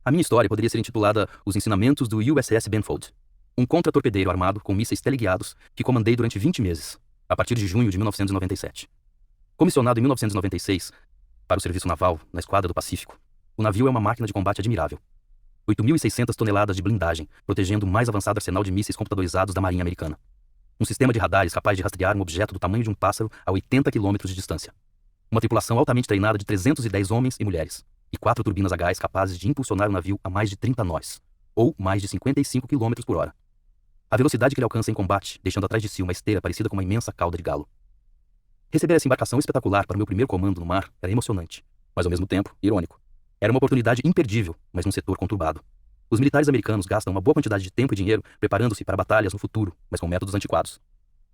A minha história poderia ser intitulada Os Ensinamentos do USS Benfold, um contra-torpedeiro armado com mísseis teleguiados que comandei durante 20 meses, a partir de junho de 1997. Comissionado em 1996 para o serviço naval na Esquadra do Pacífico, o navio é uma máquina de combate admirável. 8.600 toneladas de blindagem, protegendo o mais avançado arsenal de mísseis computadorizados da Marinha Americana. Um sistema de radares capaz de rastrear um objeto do tamanho de um pássaro a 80 quilômetros de distância. Uma tripulação altamente treinada de 310 homens e mulheres, e 4 turbinas a gás capazes de impulsionar o navio a mais de 30 nós, ou mais de 55 km por hora. A velocidade que ele alcança em combate, deixando atrás de si uma esteira parecida com uma imensa cauda de galo. Receber essa embarcação espetacular para o meu primeiro comando no mar era emocionante, mas ao mesmo tempo irônico. Era uma oportunidade imperdível, mas num setor conturbado. Os militares americanos gastam uma boa quantidade de tempo e dinheiro preparando-se para batalhas no futuro, mas com métodos antiquados.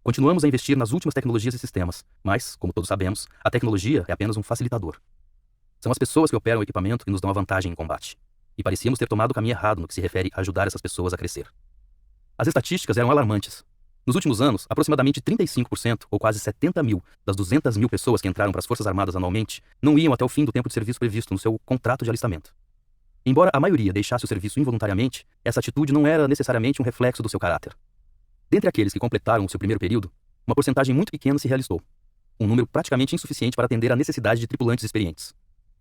Continuamos a investir nas últimas tecnologias e sistemas, mas, como todos sabemos, a tecnologia é apenas um facilitador. São as pessoas que operam o equipamento que nos dão a vantagem em combate. E parecíamos ter tomado o caminho errado no que se refere a ajudar essas pessoas a crescer. As estatísticas eram alarmantes. Nos últimos anos, aproximadamente 35%, ou quase 70 mil, das 200 mil pessoas que entraram para as Forças Armadas anualmente, não iam até o fim do tempo de serviço previsto no seu contrato de alistamento. Embora a maioria deixasse o serviço involuntariamente, essa atitude não era necessariamente um reflexo do seu caráter. Dentre aqueles que completaram o seu primeiro período, uma porcentagem muito pequena se realistou. Um número praticamente insuficiente para atender à necessidade de tripulantes experientes.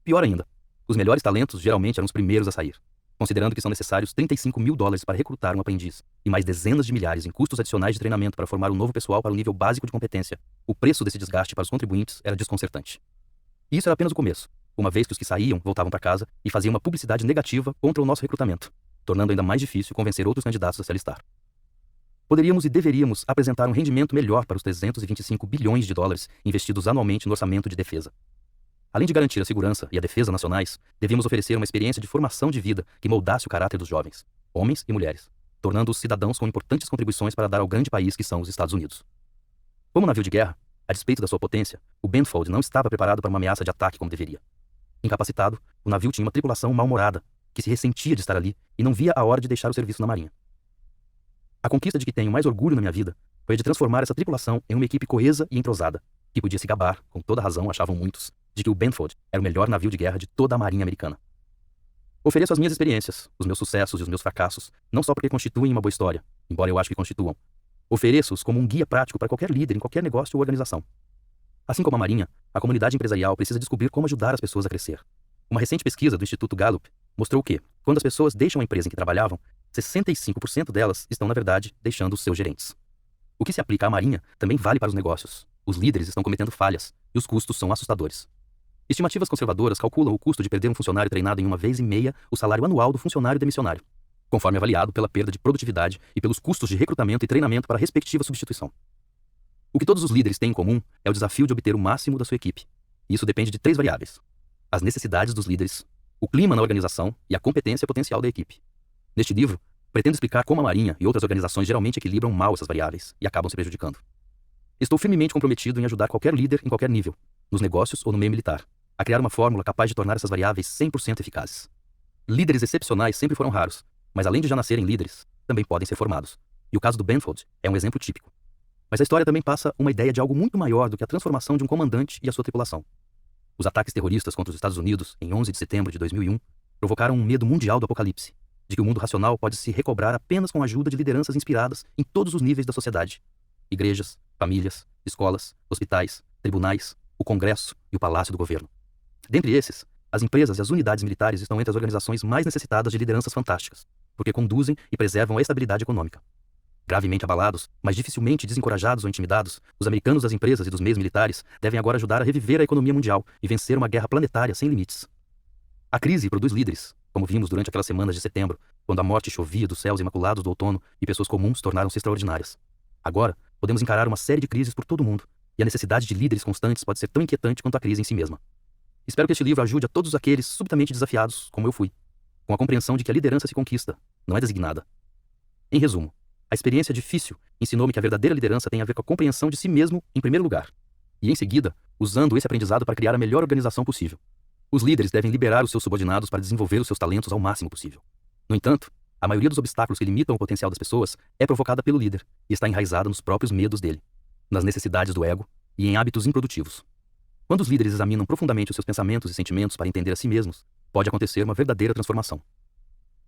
Pior ainda, os melhores talentos geralmente eram os primeiros a sair, considerando que são necessários $35 mil para recrutar um aprendiz, e mais dezenas de milhares em custos adicionais de treinamento para formar um novo pessoal para o nível básico de competência. O preço desse desgaste para os contribuintes era desconcertante. E isso era apenas o começo, uma vez que os que saíam voltavam para casa e faziam uma publicidade negativa contra o nosso recrutamento, tornando ainda mais difícil convencer outros candidatos a se alistar. Poderíamos e deveríamos apresentar um rendimento melhor para os $325 bilhões investidos anualmente no orçamento de defesa. Além de garantir a segurança e a defesa nacionais, devíamos oferecer uma experiência de formação de vida que moldasse o caráter dos jovens, homens e mulheres, tornando-os cidadãos com importantes contribuições para dar ao grande país que são os Estados Unidos. Como navio de guerra, a despeito da sua potência, o Benfold não estava preparado para uma ameaça de ataque como deveria. Incapacitado, o navio tinha uma tripulação mal-humorada, que se ressentia de estar ali e não via a hora de deixar o serviço na Marinha. A conquista de que tenho mais orgulho na minha vida foi a de transformar essa tripulação em uma equipe coesa e entrosada, que podia se gabar, com toda razão achavam muitos, de que o Benfold era o melhor navio de guerra de toda a Marinha Americana. Ofereço as minhas experiências, os meus sucessos e os meus fracassos, não só porque constituem uma boa história, embora eu acho que constituam. Ofereço-os como um guia prático para qualquer líder em qualquer negócio ou organização. Assim como a Marinha, a comunidade empresarial precisa descobrir como ajudar as pessoas a crescer. Uma recente pesquisa do Instituto Gallup mostrou que, quando as pessoas deixam a empresa em que trabalhavam, 65% delas estão, na verdade, deixando os seus gerentes. O que se aplica à Marinha também vale para os negócios. Os líderes estão cometendo falhas, e os custos são assustadores. Estimativas conservadoras calculam o custo de perder um funcionário treinado em 1,5 vezes o salário anual do funcionário demissionário, conforme avaliado pela perda de produtividade e pelos custos de recrutamento e treinamento para a respectiva substituição. O que todos os líderes têm em comum é o desafio de obter o máximo da sua equipe. E isso depende de 3 variáveis: as necessidades dos líderes, o clima na organização e a competência potencial da equipe. Neste livro, pretendo explicar como a Marinha e outras organizações geralmente equilibram mal essas variáveis e acabam se prejudicando. Estou firmemente comprometido em ajudar qualquer líder em qualquer nível, nos negócios ou no meio militar, a criar uma fórmula capaz de tornar essas variáveis 100% eficazes. Líderes excepcionais sempre foram raros, mas além de já nascerem líderes, também podem ser formados. E o caso do Benfold é um exemplo típico. Mas a história também passa uma ideia de algo muito maior do que a transformação de um comandante e a sua tripulação. Os ataques terroristas contra os Estados Unidos, em 11 de setembro de 2001, provocaram um medo mundial do apocalipse, de que o mundo racional pode se recobrar apenas com a ajuda de lideranças inspiradas em todos os níveis da sociedade: igrejas, famílias, escolas, hospitais, tribunais, o Congresso e o Palácio do Governo. Dentre esses, as empresas e as unidades militares estão entre as organizações mais necessitadas de lideranças fantásticas, porque conduzem e preservam a estabilidade econômica. Gravemente abalados, mas dificilmente desencorajados ou intimidados, os americanos das empresas e dos meios militares devem agora ajudar a reviver a economia mundial e vencer uma guerra planetária sem limites. A crise produz líderes, como vimos durante aquelas semanas de setembro, quando a morte chovia dos céus imaculados do outono e pessoas comuns tornaram-se extraordinárias. Agora, podemos encarar uma série de crises por todo o mundo, e a necessidade de líderes constantes pode ser tão inquietante quanto a crise em si mesma. Espero que este livro ajude a todos aqueles subitamente desafiados, como eu fui, com a compreensão de que a liderança se conquista, não é designada. Em resumo, a experiência difícil ensinou-me que a verdadeira liderança tem a ver com a compreensão de si mesmo em primeiro lugar, e em seguida, usando esse aprendizado para criar a melhor organização possível. Os líderes devem liberar os seus subordinados para desenvolver os seus talentos ao máximo possível. No entanto, a maioria dos obstáculos que limitam o potencial das pessoas é provocada pelo líder e está enraizada nos próprios medos dele, nas necessidades do ego e em hábitos improdutivos. Quando os líderes examinam profundamente os seus pensamentos e sentimentos para entender a si mesmos, pode acontecer uma verdadeira transformação.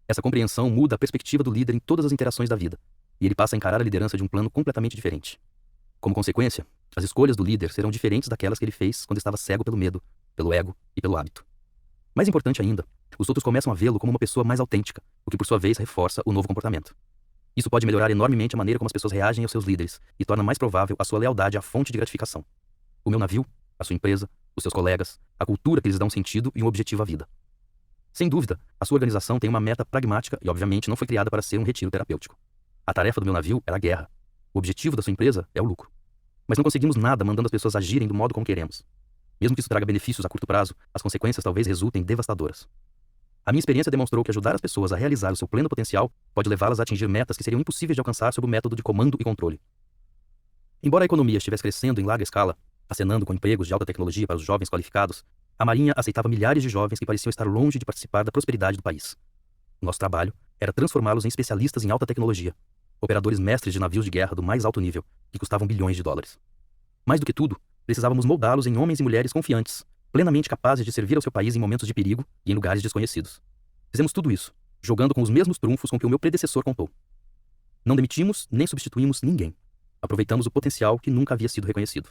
Essa compreensão muda a perspectiva do líder em todas as interações da vida, e ele passa a encarar a liderança de um plano completamente diferente. Como consequência, as escolhas do líder serão diferentes daquelas que ele fez quando estava cego pelo medo, pelo ego e pelo hábito. Mais importante ainda, os outros começam a vê-lo como uma pessoa mais autêntica, o que por sua vez reforça o novo comportamento. Isso pode melhorar enormemente a maneira como as pessoas reagem aos seus líderes e torna mais provável a sua lealdade à fonte de gratificação. O meu navio, a sua empresa, os seus colegas, a cultura que lhes dá um sentido e um objetivo à vida. Sem dúvida, a sua organização tem uma meta pragmática e obviamente não foi criada para ser um retiro terapêutico. A tarefa do meu navio era a guerra. O objetivo da sua empresa é o lucro. Mas não conseguimos nada mandando as pessoas agirem do modo como queremos. Mesmo que isso traga benefícios a curto prazo, as consequências talvez resultem devastadoras. A minha experiência demonstrou que ajudar as pessoas a realizar o seu pleno potencial pode levá-las a atingir metas que seriam impossíveis de alcançar sob o método de comando e controle. Embora a economia estivesse crescendo em larga escala, acenando com empregos de alta tecnologia para os jovens qualificados, a Marinha aceitava milhares de jovens que pareciam estar longe de participar da prosperidade do país. Nosso trabalho era transformá-los em especialistas em alta tecnologia, operadores mestres de navios de guerra do mais alto nível, que custavam bilhões de dólares. Mais do que tudo, precisávamos moldá-los em homens e mulheres confiantes, plenamente capazes de servir ao seu país em momentos de perigo e em lugares desconhecidos. Fizemos tudo isso, jogando com os mesmos trunfos com que o meu predecessor contou. Não demitimos nem substituímos ninguém. Aproveitamos o potencial que nunca havia sido reconhecido.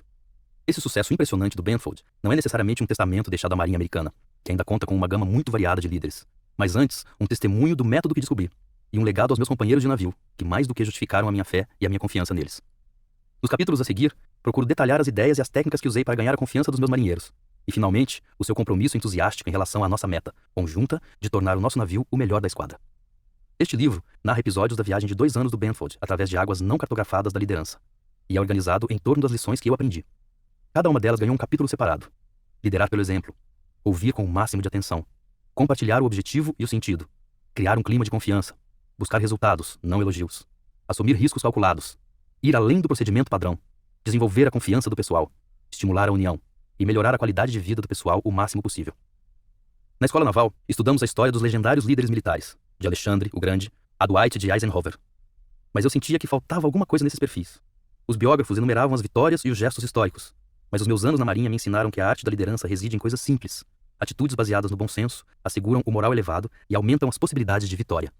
Esse sucesso impressionante do Benfold não é necessariamente um testamento deixado à Marinha Americana, que ainda conta com uma gama muito variada de líderes, mas antes um testemunho do método que descobri e um legado aos meus companheiros de navio, que mais do que justificaram a minha fé e a minha confiança neles. Nos capítulos a seguir, procuro detalhar as ideias e as técnicas que usei para ganhar a confiança dos meus marinheiros. E, finalmente, o seu compromisso entusiástico em relação à nossa meta, conjunta, de tornar o nosso navio o melhor da esquadra. Este livro narra episódios da viagem de 2 anos do Benfold através de águas não cartografadas da liderança, e é organizado em torno das lições que eu aprendi. Cada uma delas ganhou um capítulo separado. Liderar pelo exemplo, ouvir com o máximo de atenção, compartilhar o objetivo e o sentido, criar um clima de confiança, buscar resultados, não elogios, assumir riscos calculados, ir além do procedimento padrão, desenvolver a confiança do pessoal, estimular a união e melhorar a qualidade de vida do pessoal o máximo possível. Na Escola Naval, estudamos a história dos legendários líderes militares, de Alexandre o Grande a Dwight de Eisenhower. Mas eu sentia que faltava alguma coisa nesses perfis. Os biógrafos enumeravam as vitórias e os gestos históricos, mas os meus anos na Marinha me ensinaram que a arte da liderança reside em coisas simples. Atitudes baseadas no bom senso asseguram o moral elevado e aumentam as possibilidades de vitória.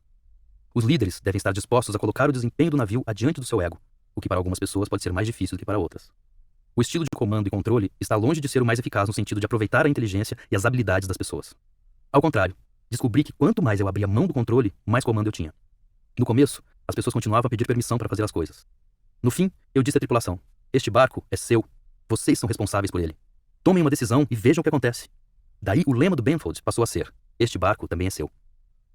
Os líderes devem estar dispostos a colocar o desempenho do navio adiante do seu ego, o que para algumas pessoas pode ser mais difícil do que para outras. O estilo de comando e controle está longe de ser o mais eficaz no sentido de aproveitar a inteligência e as habilidades das pessoas. Ao contrário, descobri que quanto mais eu abria mão do controle, mais comando eu tinha. No começo, as pessoas continuavam a pedir permissão para fazer as coisas. No fim, eu disse à tripulação: este barco é seu. Vocês são responsáveis por ele. Tomem uma decisão e vejam o que acontece. Daí o lema do Benfold passou a ser: este barco também é seu.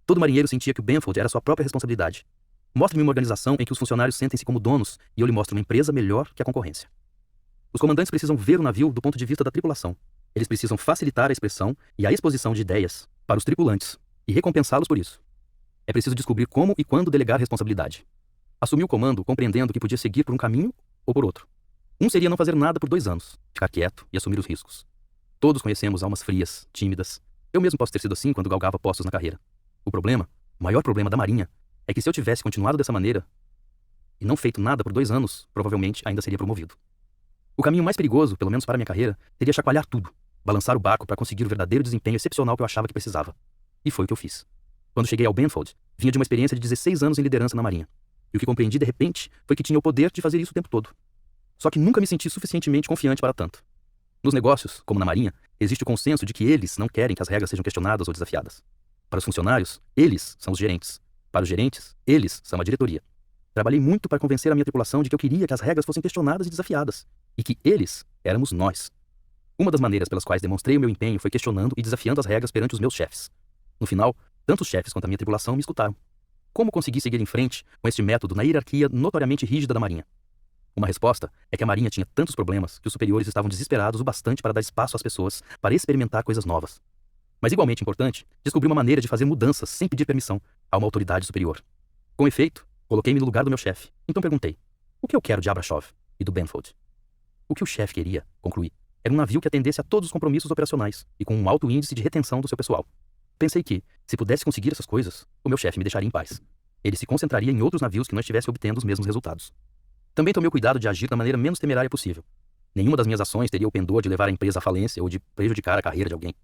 Todo marinheiro sentia que o Benfold era sua própria responsabilidade. Mostre-me uma organização em que os funcionários sentem-se como donos e eu lhe mostro uma empresa melhor que a concorrência. Os comandantes precisam ver o navio do ponto de vista da tripulação. Eles precisam facilitar a expressão e a exposição de ideias para os tripulantes e recompensá-los por isso. É preciso descobrir como e quando delegar responsabilidade. Assumir o comando compreendendo que podia seguir por um caminho ou por outro. Um seria não fazer nada por 2 anos, ficar quieto e assumir os riscos. Todos conhecemos almas frias, tímidas. Eu mesmo posso ter sido assim quando galgava postos na carreira. O maior problema da Marinha, é que se eu tivesse continuado dessa maneira e não feito nada por 2 anos, provavelmente ainda seria promovido. O caminho mais perigoso, pelo menos para minha carreira, seria chacoalhar tudo, balançar o barco para conseguir o verdadeiro desempenho excepcional que eu achava que precisava. E foi o que eu fiz. Quando cheguei ao Benfold, vinha de uma experiência de 16 anos em liderança na Marinha. E o que compreendi de repente foi que tinha o poder de fazer isso o tempo todo. Só que nunca me senti suficientemente confiante para tanto. Nos negócios, como na Marinha, existe o consenso de que eles não querem que as regras sejam questionadas ou desafiadas. Para os funcionários, eles são os gerentes. Para os gerentes, eles são a diretoria. Trabalhei muito para convencer a minha tripulação de que eu queria que as regras fossem questionadas e desafiadas, e que eles éramos nós. Uma das maneiras pelas quais demonstrei o meu empenho foi questionando e desafiando as regras perante os meus chefes. No final, tanto os chefes quanto a minha tripulação me escutaram. Como consegui seguir em frente com este método na hierarquia notoriamente rígida da Marinha? Uma resposta é que a Marinha tinha tantos problemas que os superiores estavam desesperados o bastante para dar espaço às pessoas para experimentar coisas novas. Mas igualmente importante, descobri uma maneira de fazer mudanças sem pedir permissão a uma autoridade superior. Com efeito, coloquei-me no lugar do meu chefe. Então perguntei: o que eu quero de Abrasov e do Benfold? O que o chefe queria, concluí, era um navio que atendesse a todos os compromissos operacionais e com um alto índice de retenção do seu pessoal. Pensei que, se pudesse conseguir essas coisas, o meu chefe me deixaria em paz. Ele se concentraria em outros navios que não estivessem obtendo os mesmos resultados. Também tomei o cuidado de agir da maneira menos temerária possível. Nenhuma das minhas ações teria o pendor de levar a empresa à falência ou de prejudicar a carreira de alguém.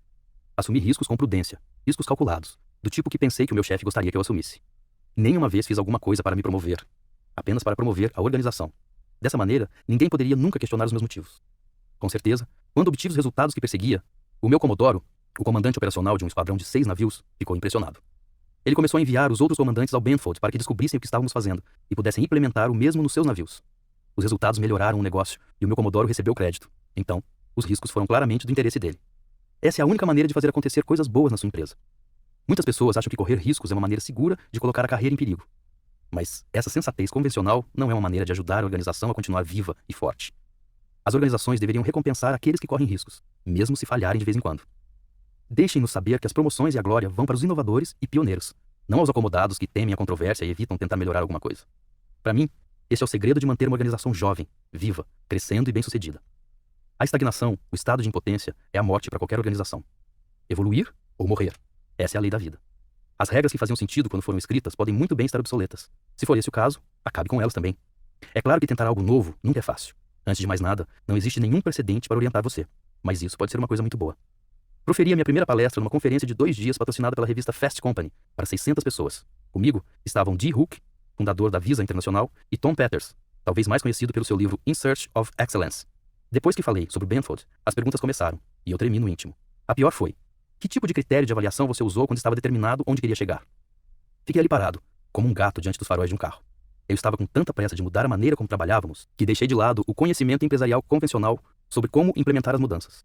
Assumi riscos com prudência, riscos calculados, do tipo que pensei que o meu chefe gostaria que eu assumisse. Nenhuma vez fiz alguma coisa para me promover, apenas para promover a organização. Dessa maneira, ninguém poderia nunca questionar os meus motivos. Com certeza, quando obtive os resultados que perseguia, o meu Comodoro, o comandante operacional de um esquadrão de 6 navios, ficou impressionado. Ele começou a enviar os outros comandantes ao Benfold para que descobrissem o que estávamos fazendo e pudessem implementar o mesmo nos seus navios. Os resultados melhoraram o negócio e o meu Comodoro recebeu crédito. Então, os riscos foram claramente do interesse dele. Essa é a única maneira de fazer acontecer coisas boas na sua empresa. Muitas pessoas acham que correr riscos é uma maneira segura de colocar a carreira em perigo. Mas essa sensatez convencional não é uma maneira de ajudar a organização a continuar viva e forte. As organizações deveriam recompensar aqueles que correm riscos, mesmo se falharem de vez em quando. Deixem-nos saber que as promoções e a glória vão para os inovadores e pioneiros, não aos acomodados que temem a controvérsia e evitam tentar melhorar alguma coisa. Para mim, esse é o segredo de manter uma organização jovem, viva, crescendo e bem-sucedida. A estagnação, o estado de impotência, é a morte para qualquer organização. Evoluir ou morrer. Essa é a lei da vida. As regras que faziam sentido quando foram escritas podem muito bem estar obsoletas. Se for esse o caso, acabe com elas também. É claro que tentar algo novo nunca é fácil. Antes de mais nada, não existe nenhum precedente para orientar você. Mas isso pode ser uma coisa muito boa. Proferi a minha primeira palestra numa conferência de 2 dias patrocinada pela revista Fast Company, para 600 pessoas. Comigo estavam Dee Hook, fundador da Visa Internacional, e Tom Peters, talvez mais conhecido pelo seu livro In Search of Excellence. Depois que falei sobre o Benfold, as perguntas começaram, e eu tremi no íntimo. A pior foi: que tipo de critério de avaliação você usou quando estava determinado onde queria chegar? Fiquei ali parado, como um gato diante dos faróis de um carro. Eu estava com tanta pressa de mudar a maneira como trabalhávamos, que deixei de lado o conhecimento empresarial convencional sobre como implementar as mudanças.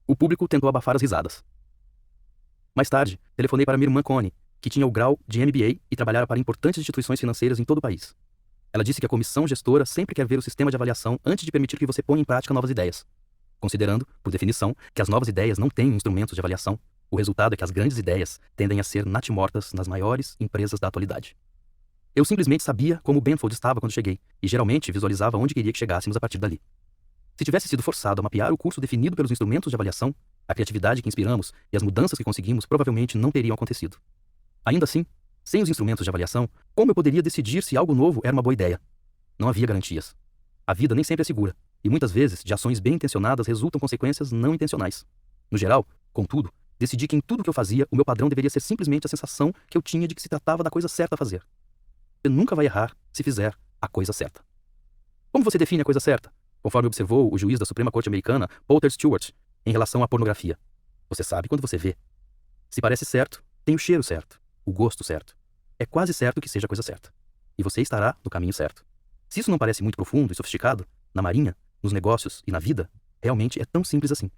O público tentou abafar as risadas. Mais tarde, telefonei para minha irmã Connie, que tinha o grau de MBA e trabalhava para importantes instituições financeiras em todo o país. Ela disse que a comissão gestora sempre quer ver o sistema de avaliação antes de permitir que você ponha em prática novas ideias. Considerando, por definição, que as novas ideias não têm instrumentos de avaliação, o resultado é que as grandes ideias tendem a ser natimortas nas maiores empresas da atualidade. Eu simplesmente sabia como o Benfold estava quando cheguei, e geralmente visualizava onde queria que chegássemos a partir dali. Se tivesse sido forçado a mapear o curso definido pelos instrumentos de avaliação, a criatividade que inspiramos e as mudanças que conseguimos provavelmente não teriam acontecido. Ainda assim, sem os instrumentos de avaliação, como eu poderia decidir se algo novo era uma boa ideia? Não havia garantias. A vida nem sempre é segura, e muitas vezes de ações bem intencionadas resultam consequências não intencionais. No geral, contudo, decidi que em tudo que eu fazia, o meu padrão deveria ser simplesmente a sensação que eu tinha de que se tratava da coisa certa a fazer. Você nunca vai errar se fizer a coisa certa. Como você define a coisa certa? Conforme observou o juiz da Suprema Corte Americana, Poulter Stewart, em relação à pornografia. Você sabe quando você vê. Se parece certo, tem o cheiro certo, o gosto certo. É quase certo que seja a coisa certa. E você estará no caminho certo. Se isso não parece muito profundo e sofisticado, na marinha, nos negócios e na vida, realmente é tão simples assim.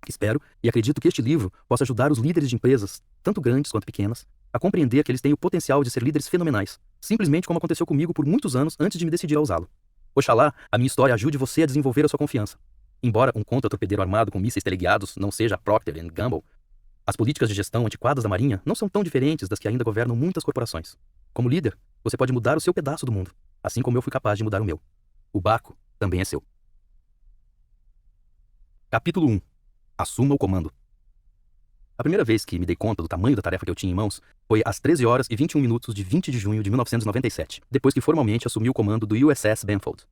Espero e acredito que este livro possa ajudar os líderes de empresas, tanto grandes quanto pequenas, a compreender que eles têm o potencial de ser líderes fenomenais, simplesmente como aconteceu comigo por muitos anos antes de me decidir a usá-lo. Oxalá a minha história ajude você a desenvolver a sua confiança. Embora um contra-torpedeiro armado com mísseis teleguiados não seja a Procter & Gamble, as políticas de gestão antiquadas da Marinha não são tão diferentes das que ainda governam muitas corporações. Como líder, você pode mudar o seu pedaço do mundo, assim como eu fui capaz de mudar o meu. O barco também é seu. Capítulo 1. Assuma o comando. A primeira vez que me dei conta do tamanho da tarefa que eu tinha em mãos foi às 13 horas e 21 minutos de 20 de junho de 1997, depois que formalmente assumi o comando do USS Benfold.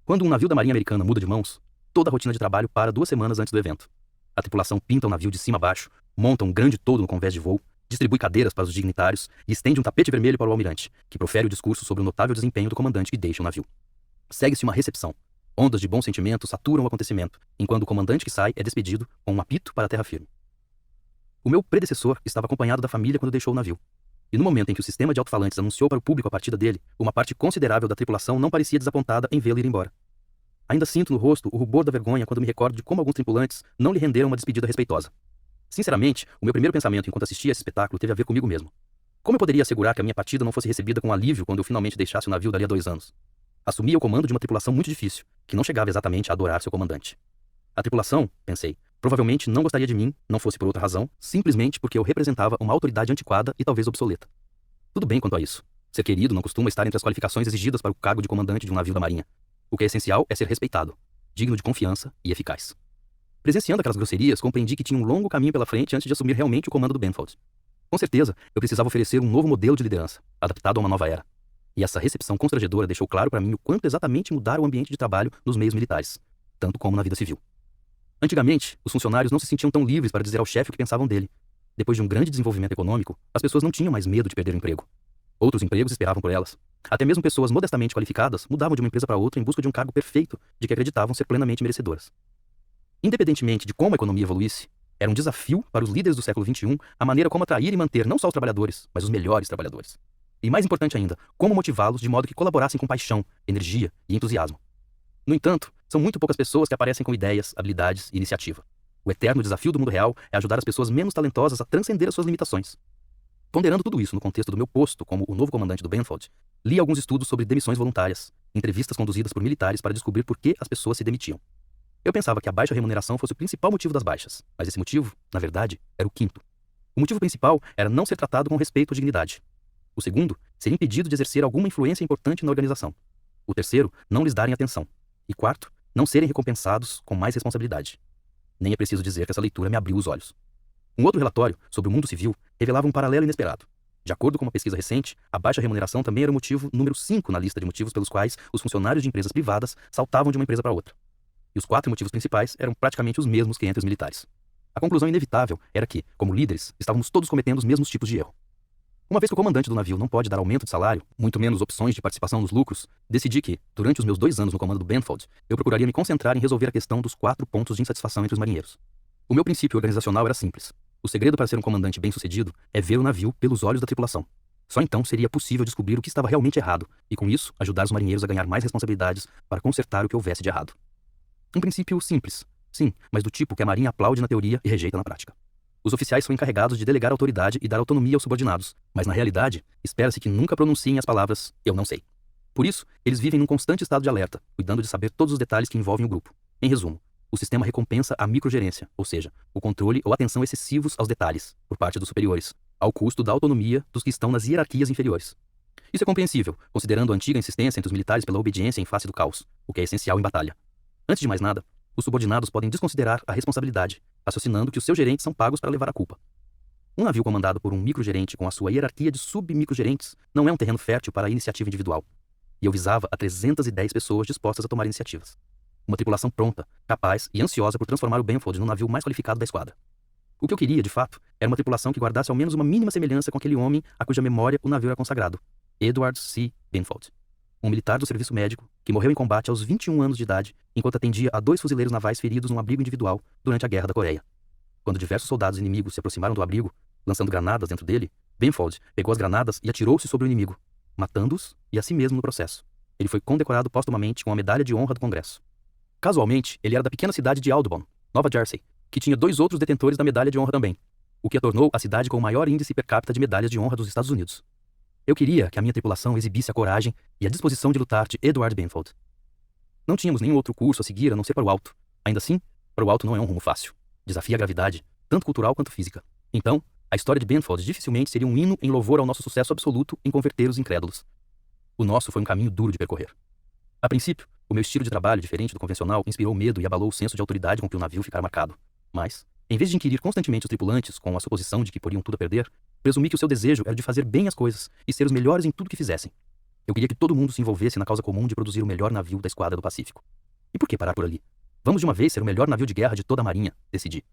Quando um navio da Marinha Americana muda de mãos, toda a rotina de trabalho para 2 semanas antes do evento. A tripulação pinta o navio de cima a baixo, monta um grande toldo no convés de voo, distribui cadeiras para os dignitários e estende um tapete vermelho para o almirante, que profere o discurso sobre o notável desempenho do comandante que deixa o navio. Segue-se uma recepção. Ondas de bom sentimento saturam o acontecimento, enquanto o comandante que sai é despedido com um apito para a terra firme. O meu predecessor estava acompanhado da família quando deixou o navio. E no momento em que o sistema de alto-falantes anunciou para o público a partida dele, uma parte considerável da tripulação não parecia desapontada em vê-lo ir embora. Ainda sinto no rosto o rubor da vergonha quando me recordo de como alguns tripulantes não lhe renderam uma despedida respeitosa. Sinceramente, o meu primeiro pensamento enquanto assistia esse espetáculo teve a ver comigo mesmo. Como eu poderia assegurar que a minha partida não fosse recebida com alívio quando eu finalmente deixasse o navio dali a 2 anos? Assumia o comando de uma tripulação muito difícil, que não chegava exatamente a adorar seu comandante. A tripulação, pensei, provavelmente não gostaria de mim, não fosse por outra razão, simplesmente porque eu representava uma autoridade antiquada e talvez obsoleta. Tudo bem quanto a isso. Ser querido não costuma estar entre as qualificações exigidas para o cargo de comandante de um navio da Marinha. O que é essencial é ser respeitado, digno de confiança e eficaz. Presenciando aquelas grosserias, compreendi que tinha um longo caminho pela frente antes de assumir realmente o comando do Benfold. Com certeza, eu precisava oferecer um novo modelo de liderança, adaptado a uma nova era. E essa recepção constrangedora deixou claro para mim o quanto exatamente mudar o ambiente de trabalho nos meios militares, tanto como na vida civil. Antigamente, os funcionários não se sentiam tão livres para dizer ao chefe o que pensavam dele. Depois de um grande desenvolvimento econômico, as pessoas não tinham mais medo de perder o emprego. Outros empregos esperavam por elas. Até mesmo pessoas modestamente qualificadas mudavam de uma empresa para outra em busca de um cargo perfeito de que acreditavam ser plenamente merecedoras. Independentemente de como a economia evoluísse, era um desafio para os líderes do século XXI a maneira como atrair e manter não só os trabalhadores, mas os melhores trabalhadores. E mais importante ainda, como motivá-los de modo que colaborassem com paixão, energia e entusiasmo. No entanto, são muito poucas pessoas que aparecem com ideias, habilidades e iniciativa. O eterno desafio do mundo real é ajudar as pessoas menos talentosas a transcender as suas limitações. Ponderando tudo isso no contexto do meu posto como o novo comandante do Benfold, li alguns estudos sobre demissões voluntárias, entrevistas conduzidas por militares para descobrir por que as pessoas se demitiam. Eu pensava que a baixa remuneração fosse o principal motivo das baixas, mas esse motivo, na verdade, era o quinto. O motivo principal era não ser tratado com respeito ou dignidade. O segundo, ser impedido de exercer alguma influência importante na organização. O terceiro, não lhes darem atenção. E quarto, não serem recompensados com mais responsabilidade. Nem é preciso dizer que essa leitura me abriu os olhos. Um outro relatório sobre o mundo civil revelava um paralelo inesperado. De acordo com uma pesquisa recente, a baixa remuneração também era o motivo número 5 na lista de motivos pelos quais os funcionários de empresas privadas saltavam de uma empresa para outra. E os 4 motivos principais eram praticamente os mesmos que entre os militares. A conclusão inevitável era que, como líderes, estávamos todos cometendo os mesmos tipos de erro. Uma vez que o comandante do navio não pode dar aumento de salário, muito menos opções de participação nos lucros, decidi que, durante os meus 2 anos no comando do Benfold, eu procuraria me concentrar em resolver a questão dos 4 pontos de insatisfação entre os marinheiros. O meu princípio organizacional era simples. O segredo para ser um comandante bem-sucedido é ver o navio pelos olhos da tripulação. Só então seria possível descobrir o que estava realmente errado e, com isso, ajudar os marinheiros a ganhar mais responsabilidades para consertar o que houvesse de errado. Um princípio simples, sim, mas do tipo que a marinha aplaude na teoria e rejeita na prática. Os oficiais são encarregados de delegar autoridade e dar autonomia aos subordinados, mas na realidade, espera-se que nunca pronunciem as palavras "eu não sei". Por isso, eles vivem num constante estado de alerta, cuidando de saber todos os detalhes que envolvem o grupo. Em resumo, o sistema recompensa a microgerência, ou seja, o controle ou atenção excessivos aos detalhes, por parte dos superiores, ao custo da autonomia dos que estão nas hierarquias inferiores. Isso é compreensível, considerando a antiga insistência entre os militares pela obediência em face do caos, o que é essencial em batalha. Antes de mais nada, os subordinados podem desconsiderar a responsabilidade, raciocinando que os seus gerentes são pagos para levar a culpa. Um navio comandado por um microgerente com a sua hierarquia de submicrogerentes não é um terreno fértil para a iniciativa individual. E eu visava a 310 pessoas dispostas a tomar iniciativas. Uma tripulação pronta, capaz e ansiosa por transformar o Benfold no navio mais qualificado da esquadra. O que eu queria, de fato, era uma tripulação que guardasse ao menos uma mínima semelhança com aquele homem a cuja memória o navio era consagrado, Edward C. Benfold. Um militar do serviço médico que morreu em combate aos 21 anos de idade enquanto atendia a 2 fuzileiros navais feridos num abrigo individual durante a Guerra da Coreia. Quando diversos soldados inimigos se aproximaram do abrigo, lançando granadas dentro dele, Benfold pegou as granadas e atirou-se sobre o inimigo, matando-os e a si mesmo no processo. Ele foi condecorado póstumamente com a Medalha de Honra do Congresso. Casualmente, ele era da pequena cidade de Audubon, Nova Jersey, que tinha 2 outros detentores da Medalha de Honra também, o que a tornou a cidade com o maior índice per capita de medalhas de honra dos Estados Unidos. Eu queria que a minha tripulação exibisse a coragem e a disposição de lutar de Edward Benfold. Não tínhamos nenhum outro curso a seguir a não ser para o alto. Ainda assim, para o alto não é um rumo fácil. Desafia a gravidade, tanto cultural quanto física. Então, a história de Benfold dificilmente seria um hino em louvor ao nosso sucesso absoluto em converter os incrédulos. O nosso foi um caminho duro de percorrer. A princípio, o meu estilo de trabalho, diferente do convencional, inspirou medo e abalou o senso de autoridade com que o navio ficara marcado. Mas, em vez de inquirir constantemente os tripulantes com a suposição de que poriam tudo a perder, presumi que o seu desejo era de fazer bem as coisas e ser os melhores em tudo que fizessem. Eu queria que todo mundo se envolvesse na causa comum de produzir o melhor navio da esquadra do Pacífico. E por que parar por ali? Vamos de uma vez ser o melhor navio de guerra de toda a marinha, decidi.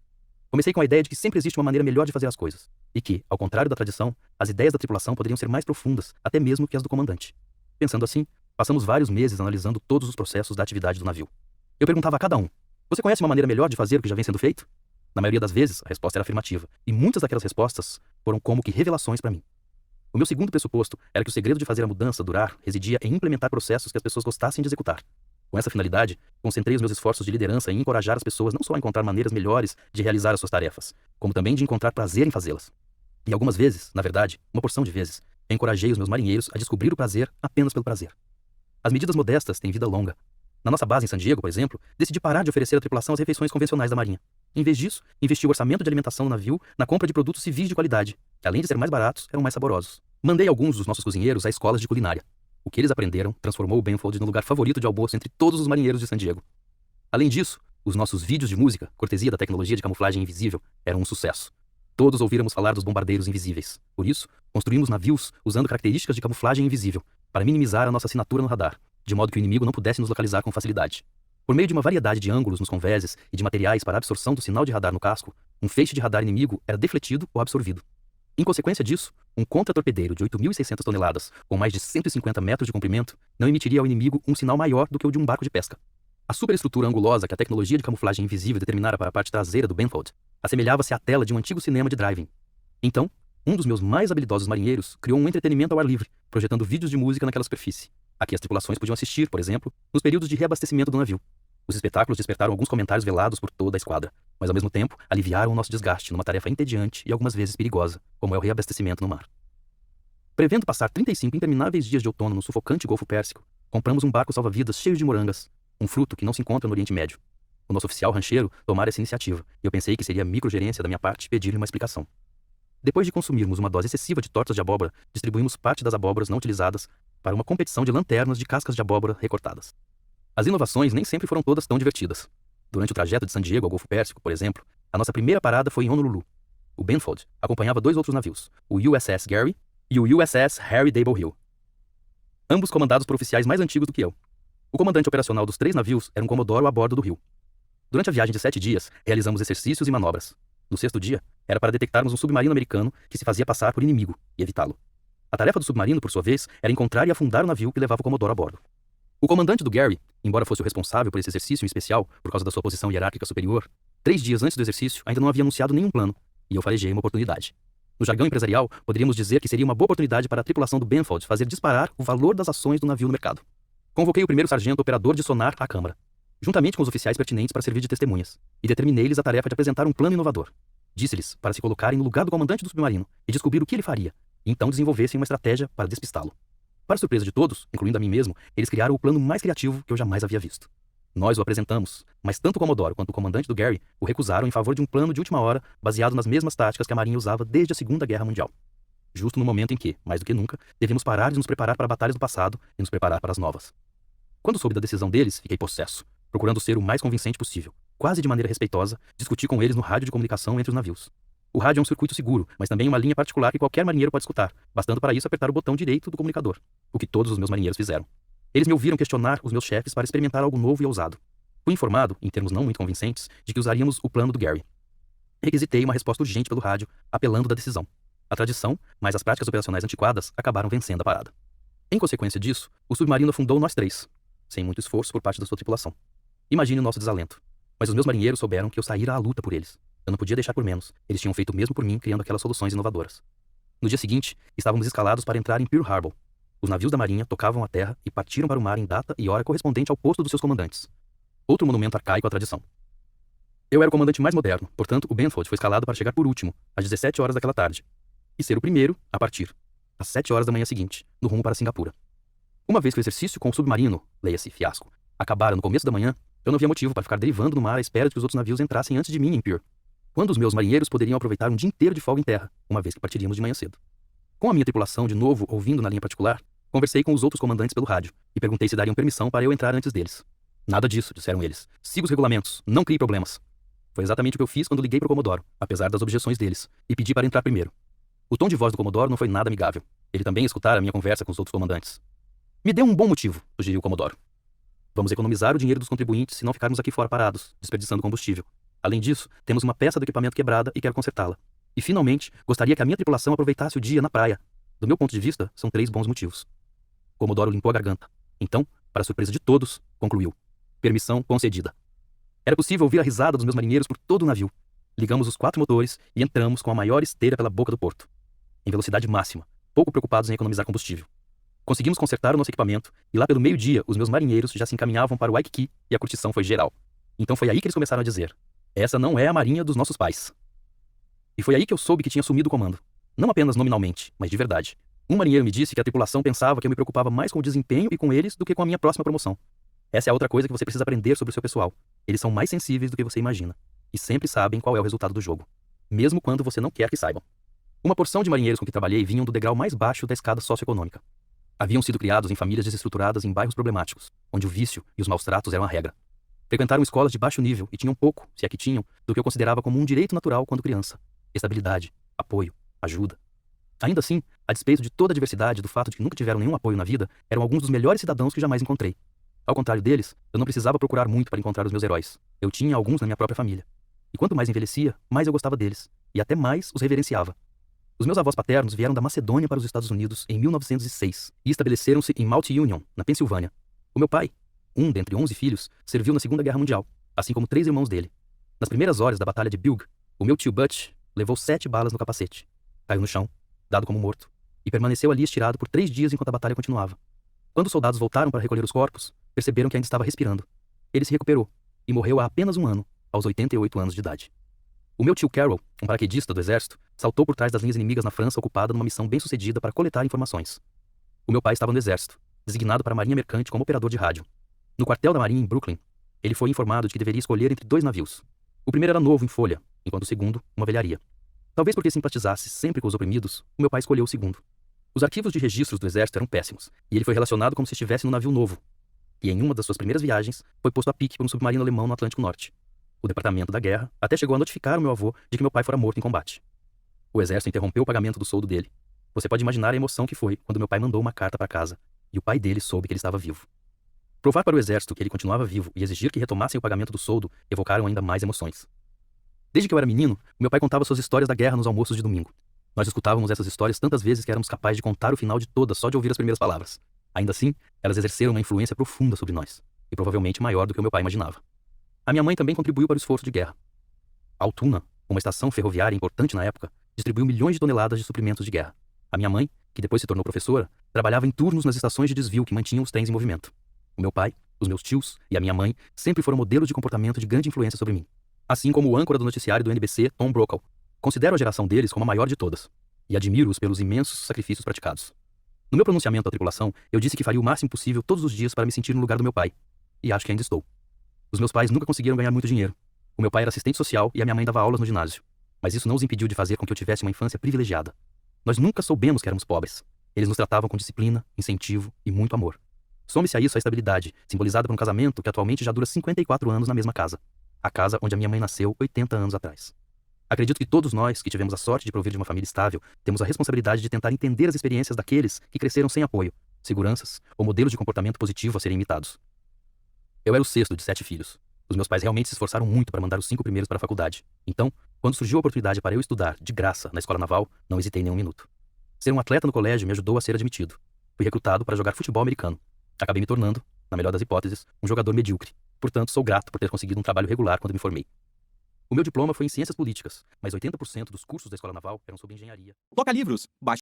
Comecei com a ideia de que sempre existe uma maneira melhor de fazer as coisas, e que, ao contrário da tradição, as ideias da tripulação poderiam ser mais profundas, até mesmo que as do comandante. Pensando assim, passamos vários meses analisando todos os processos da atividade do navio. Eu perguntava a cada um: você conhece uma maneira melhor de fazer o que já vem sendo feito? Na maioria das vezes, a resposta era afirmativa, e muitas daquelas respostas foram como que revelações para mim. O meu segundo pressuposto era que o segredo de fazer a mudança durar residia em implementar processos que as pessoas gostassem de executar. Com essa finalidade, concentrei os meus esforços de liderança em encorajar as pessoas não só a encontrar maneiras melhores de realizar as suas tarefas, como também de encontrar prazer em fazê-las. E algumas vezes, na verdade, uma porção de vezes, eu encorajei os meus marinheiros a descobrir o prazer apenas pelo prazer. As medidas modestas têm vida longa. Na nossa base em San Diego, por exemplo, decidi parar de oferecer à tripulação as refeições convencionais da marinha. Em vez disso, investi o orçamento de alimentação do navio na compra de produtos civis de qualidade, que além de ser mais baratos, eram mais saborosos. Mandei alguns dos nossos cozinheiros a escolas de culinária. O que eles aprenderam transformou o Benfold no lugar favorito de almoço entre todos os marinheiros de San Diego. Além disso, os nossos vídeos de música, cortesia da tecnologia de camuflagem invisível, eram um sucesso. Todos ouvíramos falar dos bombardeiros invisíveis. Por isso, construímos navios usando características de camuflagem invisível, para minimizar a nossa assinatura no radar, de modo que o inimigo não pudesse nos localizar com facilidade. Por meio de uma variedade de ângulos nos convéses e de materiais para a absorção do sinal de radar no casco, um feixe de radar inimigo era defletido ou absorvido. Em consequência disso, um contra-torpedeiro de 8.600 toneladas, com mais de 150 metros de comprimento, não emitiria ao inimigo um sinal maior do que o de um barco de pesca. A superestrutura angulosa que a tecnologia de camuflagem invisível determinara para a parte traseira do Benfold assemelhava-se à tela de um antigo cinema de drive-in. Então, um dos meus mais habilidosos marinheiros criou um entretenimento ao ar livre, projetando vídeos de música naquela superfície, a que as tripulações podiam assistir, por exemplo, nos períodos de reabastecimento do navio. Os espetáculos despertaram alguns comentários velados por toda a esquadra, mas ao mesmo tempo aliviaram o nosso desgaste numa tarefa entediante e algumas vezes perigosa, como é o reabastecimento no mar. Prevendo passar 35 intermináveis dias de outono no sufocante Golfo Pérsico, compramos um barco salva-vidas cheio de morangas, um fruto que não se encontra no Oriente Médio. O nosso oficial rancheiro tomara essa iniciativa, e eu pensei que seria microgerência da minha parte pedir-lhe uma explicação. Depois de consumirmos uma dose excessiva de tortas de abóbora, distribuímos parte das abóboras não utilizadas para uma competição de lanternas de cascas de abóbora recortadas. As inovações nem sempre foram todas tão divertidas. Durante o trajeto de San Diego ao Golfo Pérsico, por exemplo, a nossa primeira parada foi em Honolulu. O Benfold acompanhava 2 outros navios, o USS Gary e o USS Harry Dable Hill. Ambos comandados por oficiais mais antigos do que eu. O comandante operacional dos 3 navios era um Comodoro a bordo do Rio. Durante a viagem de 7 dias, realizamos exercícios e manobras. No 6º dia, era para detectarmos um submarino americano que se fazia passar por inimigo e evitá-lo. A tarefa do submarino, por sua vez, era encontrar e afundar o navio que levava o Comodoro a bordo. O comandante do Gary, embora fosse o responsável por esse exercício em especial, por causa da sua posição hierárquica superior, 3 dias antes do exercício ainda não havia anunciado nenhum plano, e eu farejei uma oportunidade. No jargão empresarial, poderíamos dizer que seria uma boa oportunidade para a tripulação do Benfold fazer disparar o valor das ações do navio no mercado. Convoquei o primeiro sargento operador de sonar à Câmara, juntamente com os oficiais pertinentes para servir de testemunhas, e determinei-lhes a tarefa de apresentar um plano inovador. Disse-lhes para se colocarem no lugar do comandante do submarino e descobrir o que ele faria, e então desenvolvessem uma estratégia para despistá-lo. Para surpresa de todos, incluindo a mim mesmo, eles criaram o plano mais criativo que eu jamais havia visto. Nós o apresentamos, mas tanto o Comodoro quanto o comandante do Gary o recusaram em favor de um plano de última hora baseado nas mesmas táticas que a Marinha usava desde a Segunda Guerra Mundial. Justo no momento em que, mais do que nunca, devemos parar de nos preparar para batalhas do passado e nos preparar para as novas. Quando soube da decisão deles, fiquei possesso, procurando ser o mais convincente possível. Quase de maneira respeitosa, discuti com eles no rádio de comunicação entre os navios. O rádio é um circuito seguro, mas também uma linha particular que qualquer marinheiro pode escutar, bastando para isso apertar o botão direito do comunicador, o que todos os meus marinheiros fizeram. Eles me ouviram questionar os meus chefes para experimentar algo novo e ousado. Fui informado, em termos não muito convincentes, de que usaríamos o plano do Gary. Requisitei uma resposta urgente pelo rádio, apelando da decisão. A tradição, mais as práticas operacionais antiquadas, acabaram vencendo a parada. Em consequência disso, o submarino afundou nós 3, sem muito esforço por parte da sua tripulação. Imagine o nosso desalento. Mas os meus marinheiros souberam que eu saíra à luta por eles. Eu não podia deixar por menos. Eles tinham feito o mesmo por mim, criando aquelas soluções inovadoras. No dia seguinte, estávamos escalados para entrar em Pearl Harbor. Os navios da Marinha tocavam a terra e partiram para o mar em data e hora correspondente ao posto dos seus comandantes. Outro monumento arcaico à tradição. Eu era o comandante mais moderno, portanto, o Benfold foi escalado para chegar por último, às 17 horas daquela tarde, e ser o primeiro a partir, às 7 horas da manhã seguinte, no rumo para Singapura. Uma vez que o exercício com o submarino, leia-se fiasco, acabara no começo da manhã, eu não via motivo para ficar derivando no mar à espera de que os outros navios entrassem antes de mim em Pearl, quando os meus marinheiros poderiam aproveitar um dia inteiro de folga em terra, uma vez que partiríamos de manhã cedo. Com a minha tripulação de novo ouvindo na linha particular, conversei com os outros comandantes pelo rádio e perguntei se dariam permissão para eu entrar antes deles. Nada disso, disseram eles. Siga os regulamentos, não crie problemas. Foi exatamente o que eu fiz quando liguei para o Comodoro, apesar das objeções deles, e pedi para entrar primeiro. O tom de voz do Comodoro não foi nada amigável. Ele também escutara a minha conversa com os outros comandantes. Me dê um bom motivo, sugeriu o Comodoro. Vamos economizar o dinheiro dos contribuintes se não ficarmos aqui fora parados, desperdiçando combustível. Além disso, temos uma peça do equipamento quebrada e quero consertá-la. E, finalmente, gostaria que a minha tripulação aproveitasse o dia na praia. Do meu ponto de vista, são 3 bons motivos. Comodoro limpou a garganta. Então, para surpresa de todos, concluiu. Permissão concedida. Era possível ouvir a risada dos meus marinheiros por todo o navio. Ligamos os 4 motores e entramos com a maior esteira pela boca do porto. Em velocidade máxima, pouco preocupados em economizar combustível. Conseguimos consertar o nosso equipamento e lá pelo meio-dia os meus marinheiros já se encaminhavam para o Waikiki e a curtição foi geral. Então foi aí que eles começaram a dizer: essa não é a marinha dos nossos pais. E foi aí que eu soube que tinha assumido o comando. Não apenas nominalmente, mas de verdade. Um marinheiro me disse que a tripulação pensava que eu me preocupava mais com o desempenho e com eles do que com a minha próxima promoção. Essa é a outra coisa que você precisa aprender sobre o seu pessoal. Eles são mais sensíveis do que você imagina. E sempre sabem qual é o resultado do jogo. Mesmo quando você não quer que saibam. Uma porção de marinheiros com que trabalhei vinham do degrau mais baixo da escada socioeconômica. Haviam sido criados em famílias desestruturadas em bairros problemáticos, onde o vício e os maus tratos eram a regra. Frequentaram escolas de baixo nível e tinham pouco, se é que tinham, do que eu considerava como um direito natural quando criança. Estabilidade, apoio, ajuda. Ainda assim, a despeito de toda a diversidade do fato de que nunca tiveram nenhum apoio na vida, eram alguns dos melhores cidadãos que jamais encontrei. Ao contrário deles, eu não precisava procurar muito para encontrar os meus heróis. Eu tinha alguns na minha própria família. E quanto mais envelhecia, mais eu gostava deles, e até mais os reverenciava. Os meus avós paternos vieram da Macedônia para os Estados Unidos em 1906 e estabeleceram-se em Mount Union, na Pensilvânia. O meu pai, um dentre 11 filhos, serviu na Segunda Guerra Mundial, assim como 3 irmãos dele. Nas primeiras horas da Batalha de Bilge, o meu tio Butch levou 7 balas no capacete, caiu no chão, dado como morto, e permaneceu ali estirado por 3 dias enquanto a batalha continuava. Quando os soldados voltaram para recolher os corpos, perceberam que ainda estava respirando. Ele se recuperou e morreu há apenas um ano, aos 88 anos de idade. O meu tio Carroll, um paraquedista do exército, saltou por trás das linhas inimigas na França ocupada numa missão bem-sucedida para coletar informações. O meu pai estava no exército, designado para a marinha mercante como operador de rádio. No quartel da marinha em Brooklyn, ele foi informado de que deveria escolher entre 2 navios. O primeiro era novo em folha, enquanto o segundo, uma velharia. Talvez porque simpatizasse sempre com os oprimidos, o meu pai escolheu o segundo. Os arquivos de registros do exército eram péssimos, e ele foi relacionado como se estivesse num navio novo. E em uma das suas primeiras viagens, foi posto a pique por um submarino alemão no Atlântico Norte. O departamento da guerra até chegou a notificar o meu avô de que meu pai fora morto em combate. O exército interrompeu o pagamento do soldo dele. Você pode imaginar a emoção que foi quando meu pai mandou uma carta para casa, e o pai dele soube que ele estava vivo. Provar para o exército que ele continuava vivo e exigir que retomassem o pagamento do soldo evocaram ainda mais emoções. Desde que eu era menino, meu pai contava suas histórias da guerra nos almoços de domingo. Nós escutávamos essas histórias tantas vezes que éramos capazes de contar o final de todas só de ouvir as primeiras palavras. Ainda assim, elas exerceram uma influência profunda sobre nós, e provavelmente maior do que o meu pai imaginava. A minha mãe também contribuiu para o esforço de guerra. Altuna, uma estação ferroviária importante na época, distribuiu milhões de toneladas de suprimentos de guerra. A minha mãe, que depois se tornou professora, trabalhava em turnos nas estações de desvio que mantinham os trens em movimento. O meu pai, os meus tios e a minha mãe sempre foram modelos de comportamento de grande influência sobre mim. Assim como o âncora do noticiário do NBC, Tom Brokaw. Considero a geração deles como a maior de todas, e admiro-os pelos imensos sacrifícios praticados. No meu pronunciamento à tripulação, eu disse que faria o máximo possível todos os dias para me sentir no lugar do meu pai. E acho que ainda estou. Os meus pais nunca conseguiram ganhar muito dinheiro. O meu pai era assistente social e a minha mãe dava aulas no ginásio. Mas isso não os impediu de fazer com que eu tivesse uma infância privilegiada. Nós nunca soubemos que éramos pobres. Eles nos tratavam com disciplina, incentivo e muito amor. Some-se a isso a estabilidade, simbolizada por um casamento que atualmente já dura 54 anos na mesma casa. A casa onde a minha mãe nasceu 80 anos atrás. Acredito que todos nós, que tivemos a sorte de provir de uma família estável, temos a responsabilidade de tentar entender as experiências daqueles que cresceram sem apoio, seguranças ou modelos de comportamento positivo a serem imitados. Eu era o 6º de 7 filhos. Os meus pais realmente se esforçaram muito para mandar os 5 primeiros para a faculdade. Então, quando surgiu a oportunidade para eu estudar, de graça, na escola naval, não hesitei nem um minuto. Ser um atleta no colégio me ajudou a ser admitido. Fui recrutado para jogar futebol americano. Acabei me tornando, na melhor das hipóteses, um jogador medíocre. Portanto, sou grato por ter conseguido um trabalho regular quando me formei. O meu diploma foi em ciências políticas, mas 80% dos cursos da escola naval eram sobre engenharia. Toca livros. Baixe